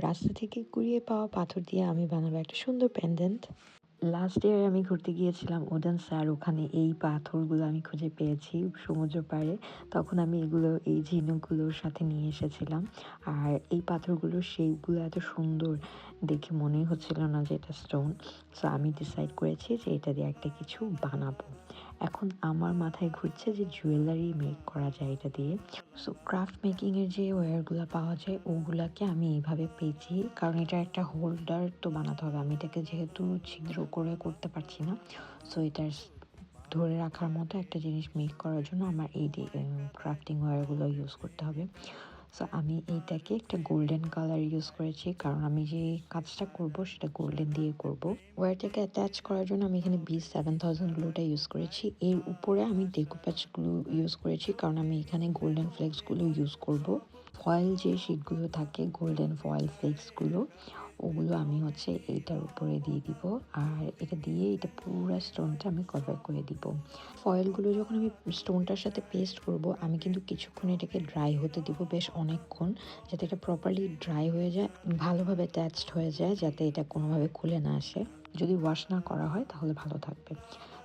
রাস্তা থেকে কুড়িয়ে পাওয়া পাথর দিয়ে আমি বানাবো একটা সুন্দর পেন্ডেন্ট। লাস্ট ইয়ার আমি ঘুরতে গিয়েছিলাম উডেন স্যার, ওখানে এই পাথরগুলো আমি খুঁজে পেয়েছি সমুদ্র পাড়ে। তখন আমি এগুলো এই ঝিনুকগুলোর সাথে নিয়ে এসেছিলাম। আর এই পাথরগুলোর শেপগুলো এত সুন্দর, দেখে মনেই হচ্ছিল না যে এটা স্টোন। সো আমি ডিসাইড করেছি যে এটা দিয়ে একটা কিছু বানাবো। এখন আমার মাথায় ঘুরছে যে জুয়েলারি মেক করা যায় এটা দিয়ে। সো ক্রাফট মেকিংয়ের যে ওয়্যারগুলো পাওয়া যায় ওগুলাকে আমি এইভাবে পেয়েছি, কারণ এটা একটা হোল্ডার তো বানাতে হবে। আমি এটাকে যেহেতু ছিদ্র করে করতে পারছি না, সো এটার ধরে রাখার মতো একটা জিনিস মেক করার জন্য আমার এই ক্রাফটিং ওয়্যারগুলো ইউজ করতে হবে। সো আমি এইটাকে একটা গোল্ডেন কালার ইউজ করেছি, কারণ আমি যে কাজটা করব সেটা গোল্ডেন দিয়ে করব। ওয়্যারটাকে অ্যাটাচ করার জন্য আমি এখানে B7000 গ্লুটা ইউজ করেছি। এর উপরে আমি ডেকোপ্যাচ গ্লু ইউজ করেছি, কারণ আমি এখানে গোল্ডেন ফ্লেক্সগুলো ইউজ করব। ফয়েল যে শিটগুলো থাকে, গোল্ডেন ফয়েল ফ্লেক্সগুলো, ওগুলো আমি হচ্ছে এইটার উপরে দিয়ে দিব। আর এটা দিয়ে এটা পুরো স্টোনটা আমি কভার করে দিব। ফয়েলগুলো যখন আমি স্টোনটার সাথে পেস্ট করব, আমি কিন্তু কিছুক্ষণ এটাকে ড্রাই হতে দিব, বেশ অনেকক্ষণ, যাতে এটা প্রপারলি ড্রাই হয়ে যায়, ভালোভাবে অ্যাটাচড হয়ে যায়, যাতে এটা কোনোভাবে খুলে না আসে। যদি ওয়াশ না করা হয় তাহলে ভালো থাকবে।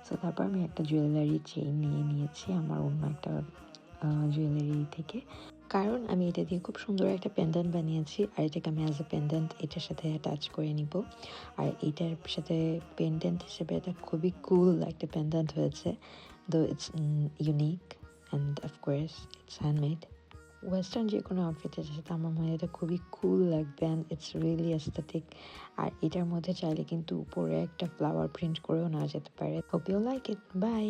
সো তারপর আমি একটা জুয়েলারি চেইন নিয়ে নিয়েছি আমার অন্য একটা জুয়েলারি থেকে, কারণ আমি এটা দিয়ে খুব সুন্দর একটা পেন্ডেন্ট বানিয়েছি। আর এটাকে আমি অ্যাজ এ পেন্ডেন্ট এটার সাথে অ্যাটাচ করে নিব। আর এটার সাথে পেন্ডেন্ট হিসেবে এটা খুবই কুল একটা পেন্ডেন্ট হয়েছে, দো it's unique and of course it's handmade. Western যে কোনো আউটফিটের সাথে আমার মনে হয় এটা খুবই কুল লাগবে অ্যান্ড ইটস রিয়েলি অ্যাস্থেটিক। আর এটার মধ্যে চাইলে কিন্তু উপরে একটা ফ্লাওয়ার প্রিন্ট করেও নেওয়া যেতে পারে। Hope you like it. By.